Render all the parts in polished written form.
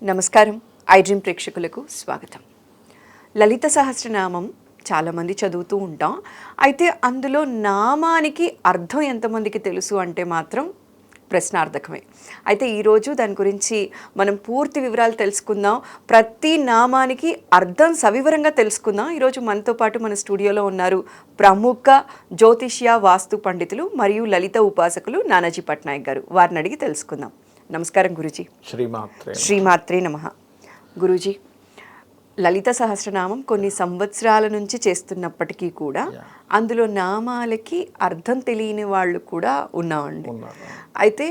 నమస్కారం. I dream ప్రేక్షకులకు స్వాగతం. లలిత సహస్రనామం చాలామంది చదువుతూ ఉంటాం. అయితే అందులో నామానికి అర్థం ఎంతమందికి తెలుసు అంటే మాత్రం ప్రశ్నార్థకమే. అయితే ఈరోజు దాని గురించి మనం పూర్తి వివరాలు తెలుసుకుందాం. ప్రతి నామానికి అర్థం సవివరంగా తెలుసుకుందాం. ఈరోజు మనతో పాటు మన స్టూడియోలో ఉన్నారు ప్రముఖ జ్యోతిష్య వాస్తు పండితులు మరియు లలిత ఉపాసకులు నానాజీ పట్నాయక్ గారు. వారిని అడిగి తెలుసుకుందాం. నమస్కారం గురూజీ. శ్రీమాత్రే నమః. గురూజీ, లలిత సహస్రనామం కొన్ని సంవత్సరాల నుంచి చేస్తున్నప్పటికీ కూడా అందులో నామాలకి అర్థం తెలియని వాళ్ళు కూడా ఉన్నామండి. అయితే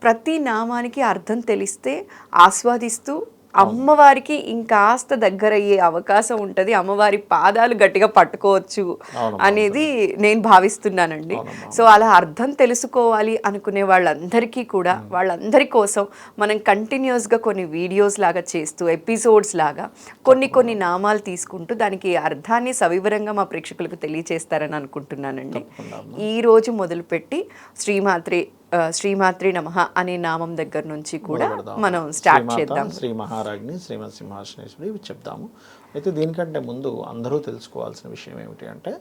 ప్రతి నామానికి అర్థం తెలిస్తే ఆస్వాదిస్తూ అమ్మవారికి ఇంకాస్త దగ్గరయ్యే అవకాశం ఉంటుంది, అమ్మవారి పాదాలు గట్టిగా పట్టుకోవచ్చు అనేది నేను భావిస్తున్నానండి. సో అలా అర్థం తెలుసుకోవాలి అనుకునే వాళ్ళందరికీ కూడా, వాళ్ళందరి కోసం మనం కంటిన్యూస్గా కొన్ని వీడియోస్ లాగా చేస్తూ, ఎపిసోడ్స్ లాగా కొన్ని నామాలు తీసుకుంటూ దానికి అర్థాన్ని సవివరంగా మా ప్రేక్షకులకు తెలియచేస్తారని అనుకుంటున్నానండి. ఈరోజు మొదలుపెట్టి శ్రీమాత్రే నమః అనే నామం దగ్గర నుంచి కూడా మనం స్టార్ట్ చేద్దాం. శ్రీ మహారాజ్ని శ్రీమత్ సింహాసనేశ్వరి చెప్దాము. అయితే దీనికంటే ముందు అందరూ తెలుసుకోవాల్సిన విషయం ఏమిటి అంటే,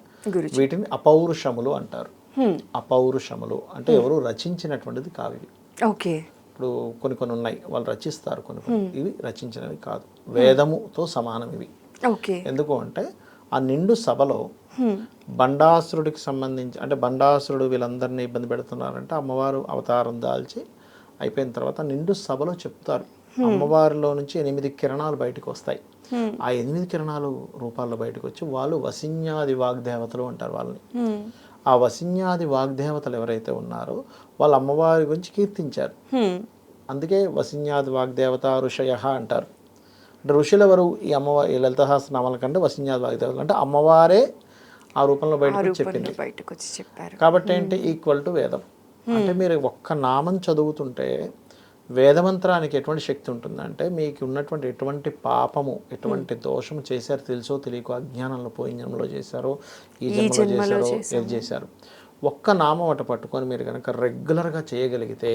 వీటిని అపౌరుషములు అంటారు. అపౌరుషములు అంటే ఎవరు రచించినటువంటిది కావు ఇవి. ఓకే. ఇప్పుడు కొన్ని ఉన్నాయి, వాళ్ళు రచిస్తారు, కొన్ని ఇవి రచించినవి కాదు, వేదముతో సమానం ఇవి. ఓకే. ఎందుకు అంటే ఆ నిండు సభలో బండాసురుడికి సంబంధించి, అంటే బండాసురుడు వీళ్ళందరినీ ఇబ్బంది పెడుతున్నారంటే అమ్మవారు అవతారం దాల్చి అయిపోయిన తర్వాత నిండు సభలో చెప్తారు, అమ్మవారిలో నుంచి 8 కిరణాలు బయటకు వస్తాయి. ఆ 8 కిరణాలు రూపాల్లో బయటకు వచ్చి వాళ్ళు వసిన్యాది వాగ్దేవతలు అంటారు వాళ్ళని. ఆ వసిన్యాది వాగ్దేవతలు ఎవరైతే ఉన్నారో వాళ్ళు అమ్మవారి గురించి కీర్తించారు. అందుకే వసిన్యాది వాగ్దేవత ఋషయ అంటారు. అంటే ఋషులు ఎవరు? ఈ అమ్మవారి, ఈ లలిత సహస్రనామాల కంటే వసిన్యాది వాగ్దేవతలు అంటే అమ్మవారే ఆ రూపంలో బయటకు చెప్పింది. కాబట్టి ఏంటి, ఈక్వల్ టు వేదం. అంటే మీరు ఒక్క నామం చదువుతుంటే వేదమంత్రానికి ఎటువంటి శక్తి ఉంటుందంటే, మీకు ఉన్నటువంటి ఎటువంటి పాపము, ఎటువంటి దోషము చేశారు తెలుసో తెలియకో, అజ్ఞానంలో పోయిన జన్మలో చేశారో, ఈ జన్మలో చేశారో, ఏది చేశారు, ఒక్క నామం అట పట్టుకొని మీరు కనుక రెగ్యులర్గా చేయగలిగితే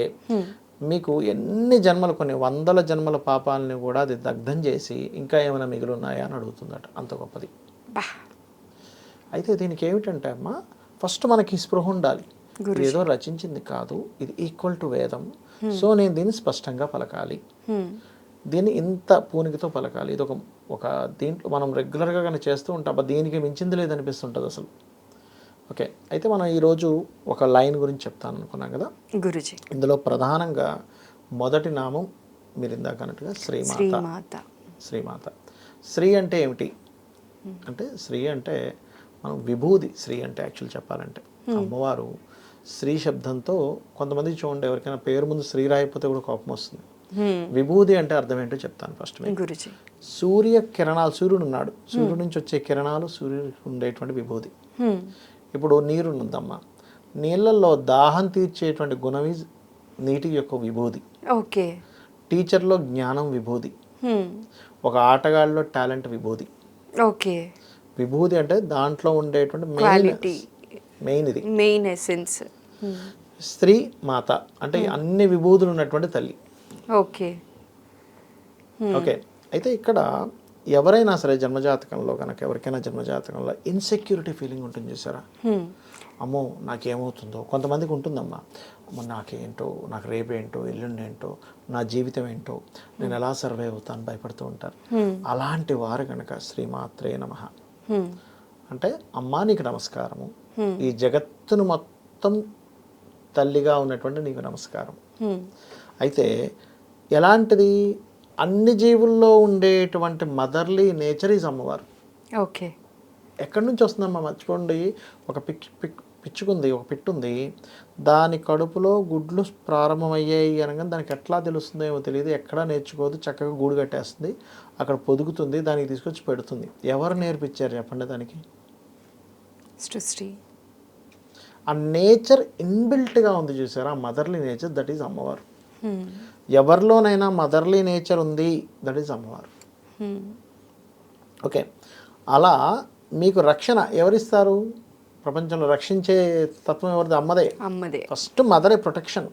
మీకు ఎన్ని జన్మలు, కొన్ని 100 జన్మల పాపాలని కూడా అది దగ్ధం చేసి ఇంకా ఏమైనా మిగులున్నాయా అని అడుగుతుందట. అంత గొప్పది. అయితే దీనికి ఏమిటంటే అమ్మా, ఫస్ట్ మనకి స్పృహ ఉండాలి. ఏదో రచించింది కాదు, ఇది ఈక్వల్ టు వేదం. సో నేను దీన్ని స్పష్టంగా పలకాలి, దీన్ని ఇంత పూనికతో పలకాలి. ఇది ఒక దీంట్లో మనం రెగ్యులర్గా కానీ చేస్తూ ఉంటాం, దీనికి మించింది లేదనిపిస్తుంటుంది అసలు. ఓకే. అయితే మనం ఈరోజు ఒక లైన్ గురించి చెప్తాను అనుకున్నాం కదా గురుజీ. ఇందులో ప్రధానంగా మొదటి నామం మీరు ఇందాక అన్నట్టుగా శ్రీమాత. శ్రీమాత. శ్రీ అంటే ఏమిటి అంటే, శ్రీ అంటే మనం విభూది. శ్రీ అంటే యాక్చువల్ చెప్పాలంటే అమ్మవారు శ్రీ శబ్దంతో, కొంతమంది చూడండి ఎవరికైనా పేరు ముందు శ్రీ రాయిపోతే కూడా కోపం వస్తుంది. విభూది అంటే అర్థం ఏంటో చెప్తాను ఫస్ట్. సూర్య కిరణాలు, సూర్యుడు ఉన్నాడు, సూర్యుడు నుంచి వచ్చే కిరణాలు సూర్యుడికి ఉండేటువంటి విభూది. ఇప్పుడు నీరు ఉందమ్మా, నీళ్ళల్లో దాహం తీర్చేటువంటి గుణం నీటి యొక్క విభూది. ఓకే. టీచర్లో జ్ఞానం విభూది, ఒక ఆటగాళ్ళలో టాలెంట్ విభూది. ఓకే. విభూది అంటే దాంట్లో ఉండేటువంటి మెయిన్ ఎసెన్స్. స్త్రీ మాత అంటే అన్ని విభూతులు ఉన్నటువంటి తల్లి. ఓకే. ఓకే. అయితే ఇక్కడ ఎవరైనా సరే జన్మజాతకంలో కనుక, ఎవరికైనా జన్మజాతకంలో ఇన్సెక్యూరిటీ ఫీలింగ్ ఉంటుంది చూసారా, అమ్మో నాకేమవుతుందో. కొంతమందికి ఉంటుందమ్మా, అమ్మ నాకేంటో, నాకు రేపేంటో, ఎల్లుండేంటో, నా జీవితం ఏంటో, నేను ఎలా సర్వే అవుతాను భయపడుతూ ఉంటారు. అలాంటి వారు కనుక శ్రీమాత్రే నమః అంటే, అమ్మా నీకు నమస్కారము, ఈ జగత్తును మొత్తం తల్లిగా ఉన్నటువంటి నీకు నమస్కారం. అయితే ఎలాంటిది, అన్ని జీవుల్లో ఉండేటువంటి మదర్లీ నేచర్ ఈజ్ అమ్మవారు. ఓకే. ఎక్కడి నుంచి వస్తుందమ్మా మర్చిపోండి. ఒక పిచ్చుకుంది, ఒక పిట్టుంది, దాని కడుపులో గుడ్లు ప్రారంభమయ్యాయి అనగా దానికి ఎట్లా తెలుస్తుందో ఏమో తెలియదు, ఎక్కడా నేర్చుకోదు, చక్కగా గూడు కట్టేస్తుంది, అక్కడ పొదుగుతుంది, దానికి తీసుకొచ్చి పెడుతుంది. ఎవరు నేర్పించారు చెప్పండి దానికి? సృష్టి. ఆ నేచర్ ఇన్బిల్ట్గా ఉంది చూసారా, మదర్లీ నేచర్, దట్ ఈజ్ అమ్మవారు. ఎవరిలోనైనా మదర్లీ నేచర్ ఉంది, దట్ ఈజ్ అమ్మవారు. ఓకే. అలా మీకు రక్షణ ఎవరిస్తారు? ప్రపంచంలో రక్షించే తత్వం ఎవరిది? అమ్మదే. ఫస్ట్ మదరే ప్రొటెక్షన్.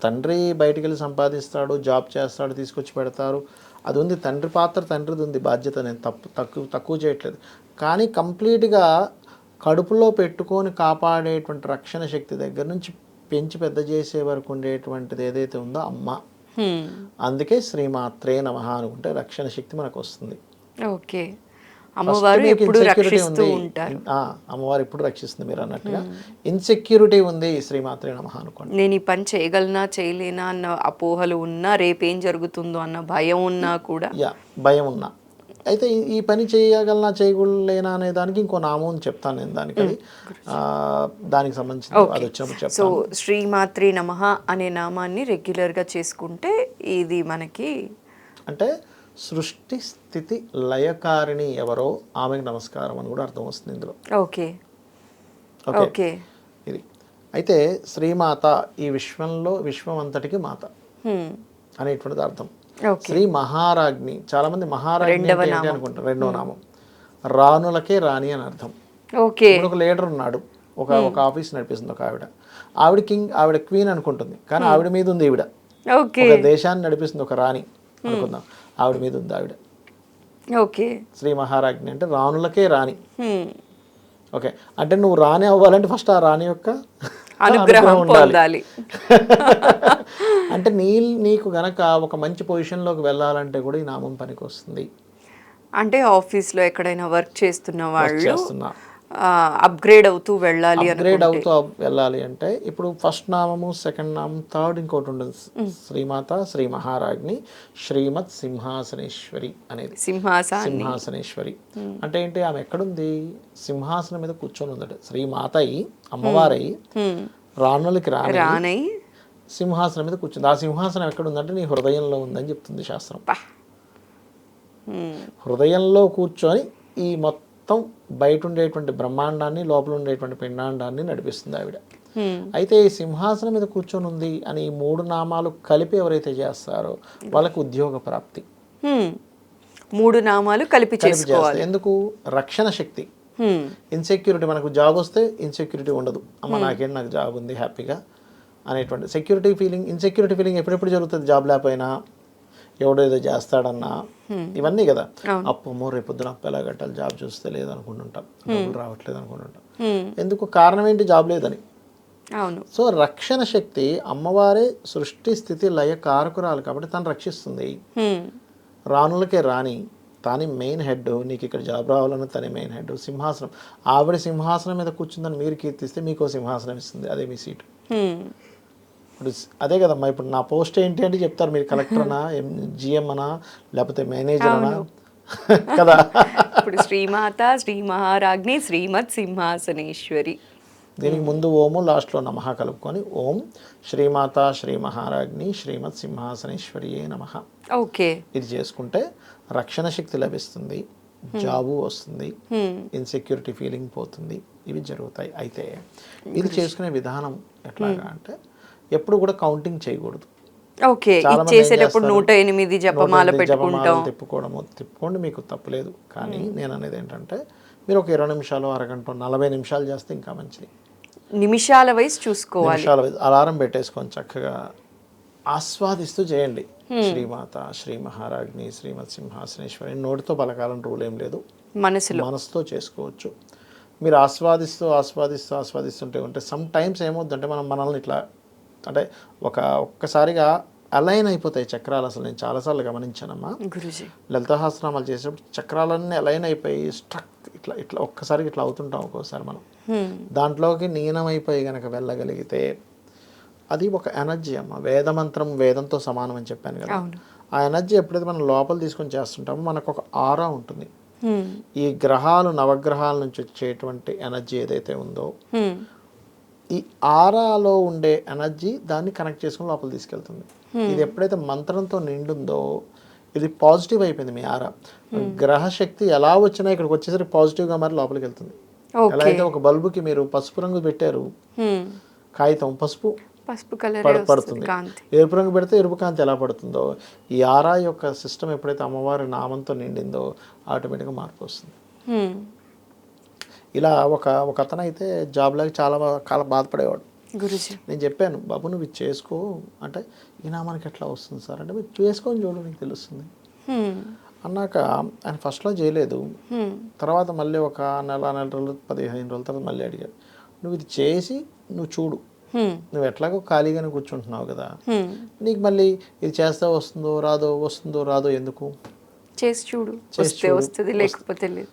తండ్రి బయటికి వెళ్ళి సంపాదిస్తాడు, జాబ్ చేస్తాడు, తీసుకొచ్చి పెడతారు, అది ఉంది. తండ్రి పాత్ర తండ్రిది ఉంది, బాధ్యత. నేను తక్కువ చేయట్లేదు. కానీ కంప్లీట్గా కడుపులో పెట్టుకొని కాపాడేటువంటి రక్షణ శక్తి దగ్గర నుంచి పెంచి పెద్ద చేసే వరకు ఉండేటువంటిది ఏదైతే ఉందో అమ్మ. అందుకే శ్రీమాత్రే నమః అనుకుంటే రక్షణ శక్తి మనకు వస్తుంది. ఓకే, అమ్మవారు ఎప్పుడు రక్షిస్తూ ఉంటారు. అమ్మవారు ఎప్పుడు రక్షిస్తుంది. మీరు అన్నట్టుగా ఇన్సెక్యూరిటీ ఉంది, శ్రీమాత్రే నమః అనుకోండి. నేను ఈ పని చేయగలనా చేయలేనా అన్న అపోహలు ఉన్నా, రేపేం జరుగుతుందో అన్న భయం ఉన్నా కూడా, భయం ఉన్నా అయితే ఈ పని చేయగలనా చేయగలేనా అనే దానికి ఇంకో నామం చెప్తాను నేను. దానికి అది దానికి సంబంధించి అది వచ్చినప్పుడు చెప్తాను. సో శ్రీమాత్రే నమః అనే నామాన్ని రెగ్యులర్గా చేసుకుంటే ఇది మనకి అంటే సృష్టి స్థితి లయకారిణి ఎవరో ఆమెకు నమస్కారం అని కూడా అర్థం వస్తుంది ఇందులో. ఓకే ఓకే, ఇది అయితే శ్రీమాత ఈ విశ్వం అంతటికి మాత అనేటువంటిది అర్థం. శ్రీ మహారాజ్ని, చాలా మంది మహారాజ్ని అనుకుంటారు, రెండవ నామం. రాణులకే రాణి అని అర్థం. ఇప్పుడు ఒక లీడర్ ఉన్నాడు, ఒక ఆఫీస్ నడిపిస్తుంది ఒక ఆవిడ కింగ్, ఆవిడ క్వీన్ అనుకుంటుంది, కానీ ఆవిడ మీద ఉంది ఈవిడ. ఒక దేశాన్ని నడిపిస్తుంది ఒక రాణి అనుకుందాం, ఆవిడ మీద ఉంది ఆవిడ. ఓకే, శ్రీ మహారాజ్ని అంటే రాణులకే రాణి. ఓకే, అంటే నువ్వు రాణి అవ్వాలంటే ఫస్ట్ ఆ రాణి యొక్క అనుగ్రహం ఉండాలి. అంటే నీకు గనక ఒక మంచి పొజిషన్లోకి వెళ్ళాలంటే కూడా ఈ నామం పనికి వస్తుంది. అంటే ఆఫీస్లో ఎక్కడైనా వర్క్ చేస్తున్న వాళ్ళు అప్గ్రేడ్ అవుతూ వెళ్ళాలి అంటే ఇప్పుడు ఫస్ట్ నామము, సెకండ్ నామం, థర్డ్ ఇంకోటి ఉండదు. శ్రీమాత, శ్రీ మహారాజ్ని, శ్రీమత్ సింహాసనేశ్వరి అనేది. సింహాసనేశ్వరి అంటే ఏంటి? ఆమె ఎక్కడుంది? సింహాసనం మీద కూర్చొని ఉందట. శ్రీమాత అయి, అమ్మవారై, రాణులకి రాణై సింహాసనం మీద కూర్చుంది. ఆ సింహాసనం ఎక్కడ ఉందంటే నీ హృదయంలో ఉందని చెప్తుంది శాస్త్రం. హృదయంలో కూర్చొని ఈ మొత్తం బయట ఉండేటువంటి బ్రహ్మాండాన్ని, లోపల ఉండేటువంటి పిండాండాన్ని నడిపిస్తుంది ఆవిడ. అయితే ఈ సింహాసనం మీద కూర్చొని ఉంది అని ఈ 3 నామాలు కలిపి ఎవరైతే చేస్తారో వాళ్ళకి ఉద్యోగ ప్రాప్తి. 3 నామాలు కలిపి చేసుకోవాలి. ఎందుకు? రక్షణ శక్తి. ఇన్సెక్యూరిటీ, మనకు జాబ్ వస్తే ఇన్సెక్యూరిటీ ఉండదు. అమ్మ నాకేంటి, నాకు జాబ్ ఉంది హ్యాపీగా అనేటువంటి సెక్యూరిటీ ఫీలింగ్. ఇన్సెక్యూరిటీ ఫీలింగ్ ఎప్పుడెప్పుడు జరుగుతుంది? జాబ్ లేకపోయినా, ఎవడేదో చేస్తాడన్నా, ఇవన్నీ కదా. అప్పమ్మో రేపొద్దున అప్పు ఎలా కట్టాలి, జాబ్ చూస్తే లేదనుకుంటుంటాం, డబ్బులు రావట్లేదు అనుకుంటుంటాం. ఎందుకు? కారణం ఏంటి? జాబ్ లేదని. సో రక్షణ శక్తి అమ్మవారే సృష్టి స్థితి లయ కారకురాలు కాబట్టి తను రక్షిస్తుంది. రాణులకే రాణి, తాని మెయిన్ హెడ్. నీకు ఇక్కడ జాబ్ రావాలని తనే మెయిన్ హెడ్. సింహాసనం, ఆవిడ సింహాసనం మీద కూర్చుందని మీరు కీర్తిస్తే మీకు సింహాసనం ఇస్తుంది, అదే మీ సీటు. ఇప్పుడు అదే కదమ్మా, ఇప్పుడు నా పోస్ట్ ఏంటి అంటే చెప్తారు, మీరు కలెక్టర్ అనా, జిఎం అనా, లేకపోతే మేనేజర్ అనా కదా. ఇప్పుడు శ్రీమాత, శ్రీ మహారాజ్ని, శ్రీమత్ సింహాసనేశ్వరి. దీనికి ముందు ఓము, లాస్ట్లో నమః కలుపుకొని ఓం శ్రీమాత శ్రీ మహారాజ్ని శ్రీమత్ సింహాసనేశ్వరియే నమః. ఓకే, ఇది చేసుకుంటే రక్షణ శక్తి లభిస్తుంది, జాబు వస్తుంది, ఇన్సెక్యూరిటీ ఫీలింగ్ పోతుంది, ఇవి జరుగుతాయి. అయితే ఇది చేసుకునే విధానం ఎట్లాగా అంటే ఎప్పుడు కూడా కౌంటింగ్ చేయకూడదు. ఓకే, చేసేటప్పుడు 108 జపమాల పెట్టుకుంటాం. తిప్పుకోండి, మీకు తప్పులేదు. కానీ నేను అనేది ఏంటంటే మీరు ఒక 20 నిమిషాలు, అరగంట, 40 నిమిషాలు చేస్తే ఇంకా మంచిది. నిమిషాల వైజ్ చూసుకోవాలి. నిమిషాల వైజ్ అలారం పెట్టేసుకొని చక్కగా ఆస్వాదిస్తూ చేయండి. శ్రీమాత శ్రీ మహారాజ్ని శ్రీమత్ సింహాసనేశ్వరి. నోటితో పలకాలని రూల్ ఏం లేదు, మనసుతో చేసుకోవచ్చు. మీరు ఆస్వాదిస్తుంటే ఉంటే సమ్ టైమ్స్ ఏమవుతుందంటే మనల్ని ఇట్లా అంటే ఒక్కసారిగా అలైన్ అయిపోతాయి చక్రాలు. అసలు నేను చాలాసార్లు గమనించానమ్మా, లలితాసహస్రనామాలు చేసేటప్పుడు చక్రాలన్నీ అలైన్ అయిపోయి స్ట్రక్ ఇట్లా ఒక్కసారికి ఇట్లా అవుతుంటాం ఒక్కోసారి మనం. దాంట్లోకి లీనమైపోయి కనుక వెళ్ళగలిగితే అది ఒక ఎనర్జీ అమ్మ. వేదమంత్రం వేదంతో సమానం అని చెప్పాను కదా. ఆ ఎనర్జీ ఎప్పుడైతే మనం లోపల తీసుకొని చేస్తుంటామో మనకు ఒక ఆరా ఉంటుంది. ఈ గ్రహాలు, నవగ్రహాల నుంచి వచ్చేటువంటి ఎనర్జీ ఏదైతే ఉందో, ఈ ఆరాలో ఉండే ఎనర్జీ దాన్ని కనెక్ట్ చేసుకుని లోపల తీసుకెళ్తుంది. ఇది ఎప్పుడైతే మంత్రంతో నిండుందో ఇది పాజిటివ్ అయిపోయింది మీ ఆరా. గ్రహశక్తి ఎలా వచ్చినా ఇక్కడికి వచ్చేసరికి పాజిటివ్గా మరి లోపలికి వెళ్తుంది. ఎలా అయితే ఒక బల్బుకి మీరు పసుపు రంగు పెట్టారు, కాగితం పసుపు కలర్ పడుతుంది, ఎరుపు రంగు పెడితే ఎరుపు కాంతి ఎలా పడుతుందో, ఈ ఆరా యొక్క సిస్టమ్ ఎప్పుడైతే అమ్మవారి నామంతో నిండిందో ఆటోమేటిక్గా మార్పు వస్తుంది. ఇలా ఒక అతను అయితే జాబ్ లాగా చాలా బాధపడేవాడు. గురుజీ. నేను చెప్పాను, బాబు నువ్వు ఇది చేసుకో అంటే, ఈ నామానికి ఎట్లా వస్తుంది సార్ అంటే, మీరు చేసుకొని చూడు నీకు తెలుస్తుంది అన్నాక ఆయన ఫస్ట్లో చేయలేదు. తర్వాత మళ్ళీ ఒక నెల రోజులు 15 రోజుల తర్వాత మళ్ళీ అడిగాడు, నువ్వు ఇది చేసి నువ్వు చూడు, నువ్వు ఎట్లాగో ఖాళీగానే కూర్చుంటున్నావు కదా, నీకు మళ్ళీ ఇది చేస్తే వస్తుందో రాదో ఎందుకు, చేసి చూడు, వస్తే వస్తుంది లేకపోతే లేదు.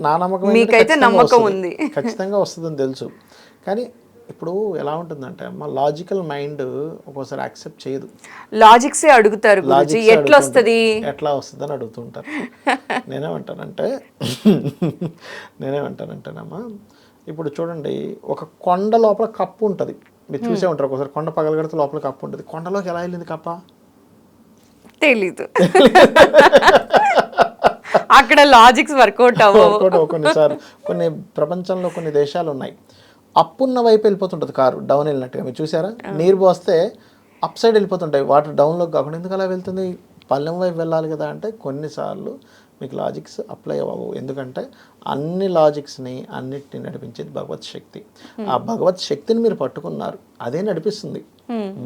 నా నమ్మకం మీకైతే నమ్మకం ఉంది, ఖచ్చితంగా వస్తుందని తెలుసు. కానీ ఇప్పుడు ఎలా ఉంటుందంటే అమ్మ, లాజికల్ మైండ్ ఒక్కోసారి యాక్సెప్ట్ చేయదు. లాజిక్సే అడుగుతారు గురుజీ, ఎట్లా వస్తుంది అని అడుగుతుంటారు. నేనేమంటానంటేనమ్మా, ఇప్పుడు చూడండి, ఒక కొండ లోపల కప్పు ఉంటుంది, మీరు చూసే ఉంటారు ఒకసారి, కొండ పగలగడితే లోపల కప్పు ఉంటుంది. కొండలోకి ఎలా వెళ్ళింది కప్ప తెలీదు. అక్కడ లాజిక్స్ వర్కౌట్ అవ్వవు కొన్నిసార్లు. కొన్ని ప్రపంచంలో కొన్ని దేశాలు ఉన్నాయి, అప్పున్న వైపు వెళ్ళిపోతుంటుంది కారు, డౌన్ వెళ్ళినట్టుగా. మీరు చూసారా, నీరు పోస్తే అప్ సైడ్ వెళ్ళిపోతుంటాయి వాటర్, డౌన్లోకి కాకుండా. ఎందుకు అలా వెళ్తుంది, పల్లెం వైపు వెళ్ళాలి కదా అంటే, కొన్నిసార్లు మీకు లాజిక్స్ అప్లై అవ్వవు. ఎందుకంటే అన్ని లాజిక్స్ని అన్నిటిని నడిపించేది భగవత్ శక్తి. ఆ భగవత్ శక్తిని మీరు పట్టుకున్నారు, అదే నడిపిస్తుంది.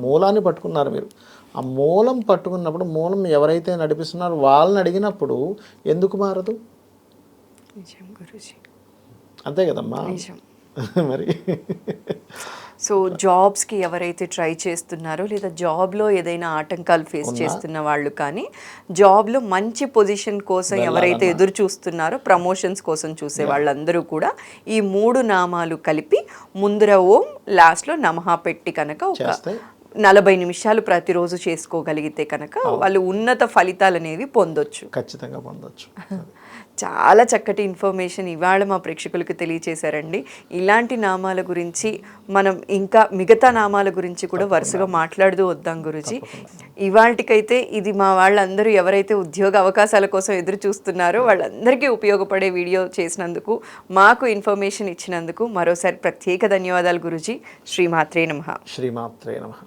మూలాన్ని పట్టుకున్నారు మీరు. ఆ మూలం పట్టుకున్నప్పుడు, మూలం ఎవరైతే నడిపిస్తున్నారో వాళ్ళని అడిగినప్పుడు ఎందుకు మారదు? అంతే కదమ్మా మరి. సో జాబ్స్కి ఎవరైతే ట్రై చేస్తున్నారో, లేదా జాబ్లో ఏదైనా ఆటంకాలు ఫేస్ చేస్తున్న వాళ్ళు, కానీ జాబ్లో మంచి పొజిషన్ కోసం ఎవరైతే ఎదురు చూస్తున్నారో, ప్రమోషన్స్ కోసం చూసే వాళ్ళందరూ కూడా ఈ 3 నామాలు కలిపి ముందర ఓం, లాస్ట్లో నమః పెట్టి కనుక ఒక 40 నిమిషాలు ప్రతిరోజు చేసుకోగలిగితే కనుక వాళ్ళు ఉన్నత ఫలితాలు అనేవి పొందొచ్చు. ఖచ్చితంగా పొందొచ్చు. చాలా చక్కటి ఇన్ఫర్మేషన్ ఇవాళ మా ప్రేక్షకులకు తెలియచేశారండి. ఇలాంటి నామాల గురించి మనం ఇంకా మిగతా నామాల గురించి కూడా వరుసగా మాట్లాడుతూ వద్దాం గురుజీ. ఇవాళకైతే ఇది మా వాళ్ళందరూ ఎవరైతే ఉద్యోగ అవకాశాల కోసం ఎదురు చూస్తున్నారో వాళ్ళందరికీ ఉపయోగపడే వీడియో చేసినందుకు, మాకు ఇన్ఫర్మేషన్ ఇచ్చినందుకు మరోసారి ప్రత్యేక ధన్యవాదాలు గురుజీ. శ్రీమాత్రే నమః. శ్రీమాత్రే నమః.